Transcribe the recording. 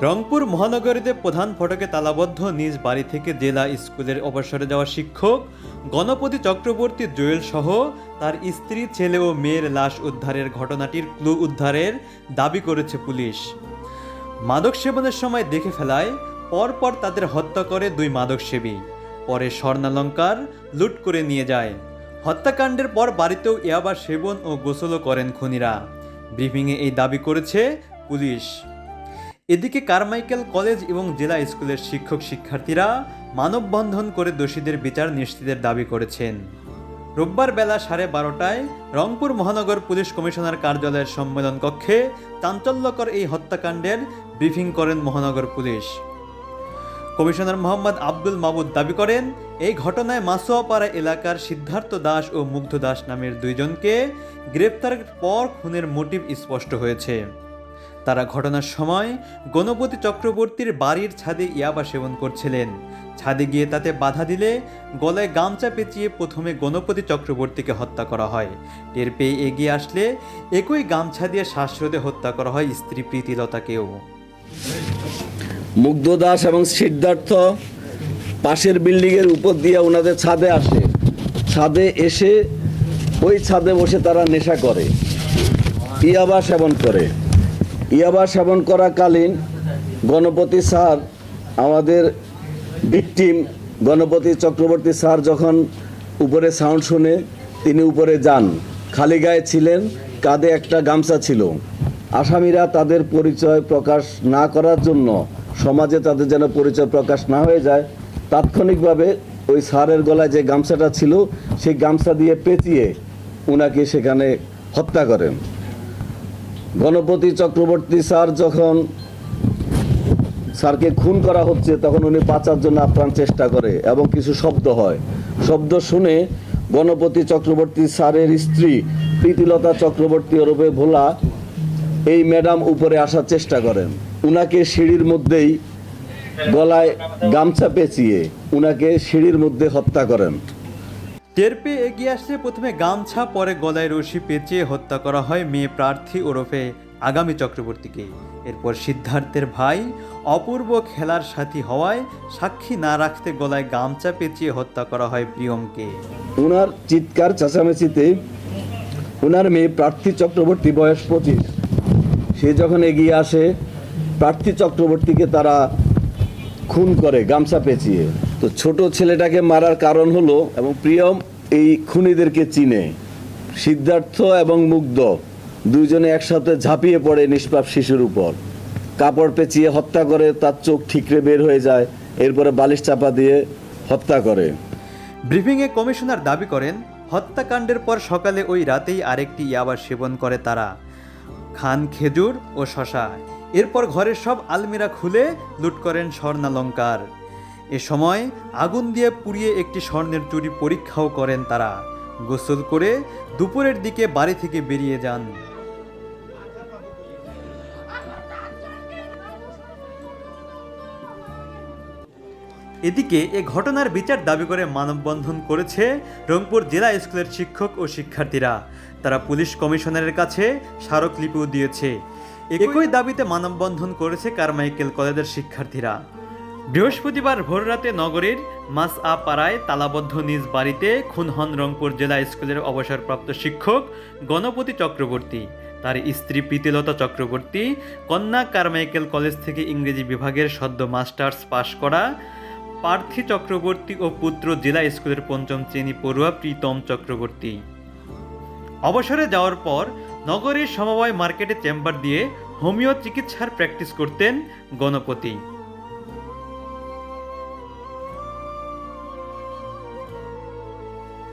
রংপুর মহানগরীতে প্রধান ফটকে তালাবদ্ধ নিজ বাড়ি থেকে জেলা স্কুলের অবসরে যাওয়া শিক্ষক গণপতি চক্রবর্তী জুয়েল সহ তার স্ত্রী, ছেলে ও মেয়ের লাশ উদ্ধারের ঘটনাটির ক্লু উদ্ধারের দাবি করেছে পুলিশ। মাদক সেবনের সময় দেখে ফেলায় পরপর তাদের হত্যা করে দুই মাদকসেবী, পরে স্বর্ণালংকার লুট করে নিয়ে যায়। হত্যাকাণ্ডের পর বাড়িতেও ইয়াবা সেবন ও গোসলও করেন খুনিরা। ব্রিফিংয়ে এই দাবি করেছে পুলিশ। এদিকে কারমাইকেল কলেজ এবং জেলা স্কুলের শিক্ষক শিক্ষার্থীরা মানববন্ধন করে দোষীদের বিচার নিশ্চিতের দাবি করেছেন। রোববার বেলা 12:30টায় রংপুর মহানগর পুলিশ কমিশনার কার্যালয়ের সম্মেলন কক্ষে চাঞ্চল্যকর এই হত্যাকাণ্ডের ব্রিফিং করেন মহানগর পুলিশ। কমিশনার মোহাম্মদ আব্দুল মাবুদ দাবি করেন, এই ঘটনায় মাসোয়াপাড়া এলাকার সিদ্ধার্থ দাস ও মুগ্ধ দাস নামের দুইজনকে গ্রেপ্তারের পর খুনের মোটিভ স্পষ্ট হয়েছে। তারা ঘটনার সময় গণপতি চক্রবর্তীর বাড়ির ছাদে ইয়াবা সেবন করছিলেন। ছাদে গিয়ে তাতে বাধা দিলে গলায় গামছা পেঁচিয়ে প্রথমে গণপতি চক্রবর্তীকে হত্যা করা হয়। টের পেয়ে এগিয়ে আসলে একই গামছা দিয়ে শ্বাসরোধে হত্যা করা হয় স্ত্রী প্রীতিলতাকেও। মুগ্ধ দাস এবং সিদ্ধার্থ পাশের বিল্ডিংয়ের উপর দিয়ে ওনাদের ছাদে আসে। ছাদে এসে ওই ছাদে বসে তারা নেশা করে, ইয়াবা সেবন করে। ইয়াবা সেবন করাকালীন গণপতি স্যার, আমাদের ভিকটিম গণপতি চক্রবর্তী স্যার যখন উপরে সাউন্ড শুনে তিনি উপরে যান। খালি গায়ে ছিলেন, কাঁধে একটা গামছা ছিল। আসামিরা তাদের পরিচয় প্রকাশ না করার জন্য, সমাজে তাদের যেন পরিচয় প্রকাশ না হয়ে যায়, তাৎক্ষণিকভাবে ওই স্যারের গলায় যে গামছাটা ছিল সেই গামছা দিয়ে পেঁচিয়ে ওনাকে সেখানে হত্যা করেন। গণপতি চক্রবর্তী স্যার যখন স্যারকে খুন করা হচ্ছে তখন উনি বাঁচার জন্য আপ্রাণ চেষ্টা করে এবং কিছু শব্দ হয়। শব্দ শুনে গণপতি চক্রবর্তী স্যারের স্ত্রী প্রীতিলতা চক্রবর্তী ওরফে ভোলা এই ম্যাডাম উপরে আসার চেষ্টা করেন। উনাকে সিঁড়ির মধ্যেই গলায় গামছা পেঁচিয়ে উনাকে সিঁড়ির মধ্যে হত্যা করেন। টের পেয়ে এগিয়ে আসলে প্রথমে গামছা, পরে গলায় রশি পেঁচিয়ে হত্যা করা হয় মেয়ে প্রার্থী ওরফে আগামী চক্রবর্তীকে। এরপর সিদ্ধার্থের ভাই অপূর্ব খেলার সাথী হওয়ায় সাক্ষী না রাখতে গলায় গামছা পেঁচিয়ে হত্যা করা হয় প্রিয়মকে। উনার চিৎকার চেঁচামেচিতে উনার মেয়ে প্রার্থী চক্রবর্তী বয়স 25, সে যখন এগিয়ে আসে প্রার্থী চক্রবর্তীকে তারা খুন করে গামছা পেঁচিয়ে। তো ছোট ছেলেটাকে মারার কারণ হলো, এবং প্রিয়ম এই খুনিদেরকে চিনে, সিদ্ধার্থ এবং মুগ্ধ দুইজনে একসাথে ঝাঁপিয়ে পড়ে নিষ্পাপ শিশুর উপর, কাপড় পেঁচিয়ে হত্যা করে, তার চোখ ঠিকরে বের হয়ে যায়, এরপরে বালিশ চাপা দিয়ে হত্যা করে। ব্রিফিংয়ে কমিশনার দাবি করেন, হত্যাকাণ্ডের পর সকালে ওই রাতেই আরেকটি ইয়াবা সেবন করে তারা, খান খেজুর ও শশা। এরপর ঘরের সব আলমিরা খুলে লুট করেন স্বর্ণালংকার। এ সময় আগুন দিয়ে পুড়িয়ে একটি স্বর্ণের চুড়ি পরীক্ষাও করেন তারা। গোসল করে দুপুরের দিকে বাড়ি থেকে বেরিয়ে যান। এদিকে এ ঘটনার বিচার দাবি করে মানববন্ধন করেছে রংপুর জেলা স্কুলের শিক্ষক ও শিক্ষার্থীরা। তারা পুলিশ কমিশনারের কাছে স্মারকলিপিও দিয়েছে। একই দাবিতে মানববন্ধন করেছে কারমাইকেল কলেজের শিক্ষার্থীরা। বৃহস্পতিবার ভোররাতে নগরীর মাসআপাড়ায় তালাবদ্ধ নিজ বাড়িতে খুন হন রংপুর জেলা স্কুলের অবসরপ্রাপ্ত শিক্ষক গণপতি চক্রবর্তী। তার স্ত্রী প্রীতিলতা চক্রবর্তী, কন্যা কারমাইকেল কলেজ থেকে ইংরেজি বিভাগের সদ্য মাস্টার্স পাশ করা প্রার্থী চক্রবর্তী ও পুত্র জেলা স্কুলের 5ম শ্রেণী পড়ুয়া প্রীতম চক্রবর্তী। অবসরে যাওয়ার পর নগরীর সমবায় মার্কেটে চেম্বার দিয়ে হোমিও চিকিৎসার প্র্যাকটিস করতেন গণপতি।